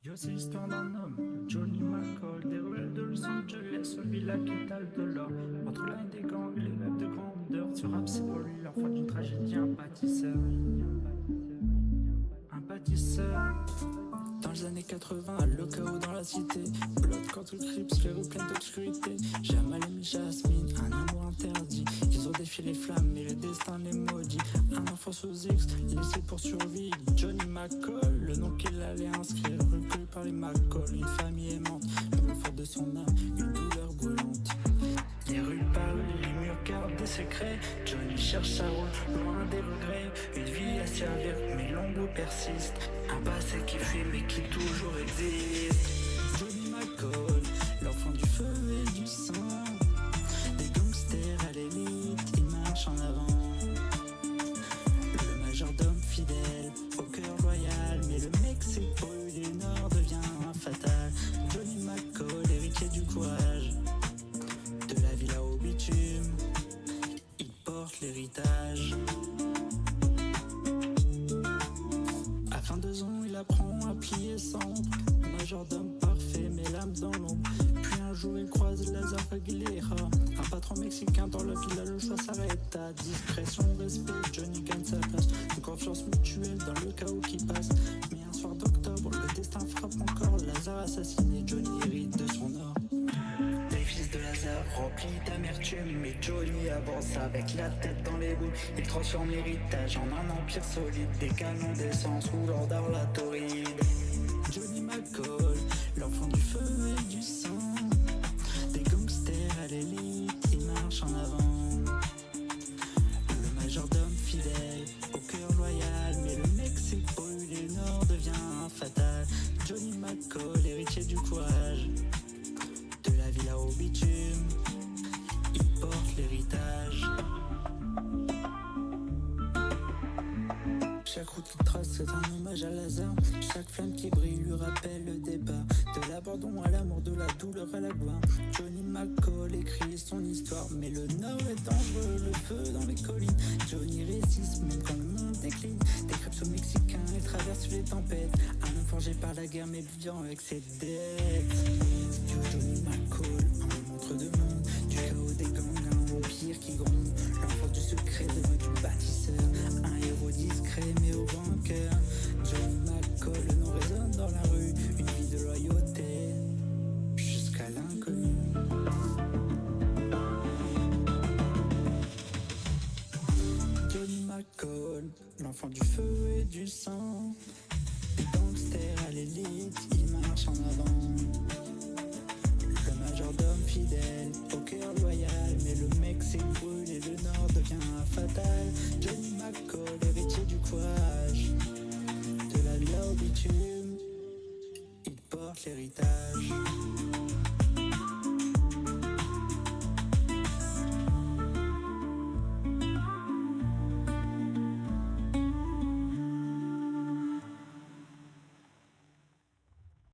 Yo, c'est l'histoire d'un homme, Johnny McCall, des ruelles de Los Angeles, celui là qui étale de l'or. Entre la haine des gangs et les rêves de grandeur, ce rap c'est pour lui l'enfant d'une tragédie, un bâtisseur. Un bâtisseur. Dans les années 80, le chaos dans la cité. Blood contre Crips, les rues pleines d'obscurité. Jamal et Jasmine, un amour interdit. Ils ont défié les flammes, mais le destin les maudit. Un enfant sous X, laissé pour survivre. Johnny McCall, le nom qu'il allait inscrire. Recueilli par les McCall, une famille aimante. Le fort de son âme, une douleur brûlante. Les rues parlent, les murs gardent des secrets. Johnny cherche sa route, loin des regrets. Une vie à servir, mais l'ombre persiste. Un passé qui fuit, mais qui toujours existe. Johnny McCall, l'enfant du feu et du sang. Des gangsters à l'élite, il marche en avant. Le majordome fidèle, au cœur loyal. Mais le mec s'est brûlé, le nord devient fatal. Johnny McCall, héritier du courage. De la villa au bitume, il porte l'héritage. À 22 ans, il apprend à plier sans ombre. Majordome parfait, mais l'âme dans l'ombre. Puis un jour, il croise Lazare Aguilera. Un patron mexicain dans la villa, le choix s'arrête. À discrétion, respect, Johnny gagne sa place. Une confiance mutuelle dans le chaos qui passe. Mais un soir d'octobre, le destin frappe encore. Lazare assassiné, Johnny hérite de son or. Les fils de Lazare remplis d'amertume, mais Johnny avance avec la tête dans les boules. Il transforme l'héritage en un empire solide. Des canons d'essence roulent dans la tauride. Johnny McCall, l'enfant du feu et du sang. Des gangsters à l'élite, il marche en avant. Le majordome fidèle, au cœur loyal. Mais le mec s'est brûlé, le nord devient fatal. Johnny McCall, héritier du courage. De la villa au bitume, il porte l'héritage. Chaque route qu'il trace, c'est un hommage à Lazare. Chaque flamme qui brille lui rappelle le débat. De l'abandon à l'amour, de la douleur à la gloire. Johnny McCall écrit son histoire. Mais le nord est dangereux, le feu dans les collines. Johnny résiste même quand le monde décline. Des crêpes aux Mexicains, il traverse les tempêtes. Un homme forgé par la guerre mais vivant avec ses dettes. Johnny McCall, un montre de monde. Du chaos des gangs, un empire qui gronde. L'enfant du secret devenu du bâtisseur. Un héros discret mais au grand cœur. Johnny McCall, le nom résonne dans la rue. Une vie de loyauté jusqu'à l'inconnu. Johnny McCall, l'enfant du feu et du sang. Des gangsters à l'élite, il marche en avant. Le majordome fidèle, au cœur loyal. Mais le mec s'est brûlé, le nord devient fatal. Johnny McCall, héritier du courage. De la villa au bitume, il porte l'héritage.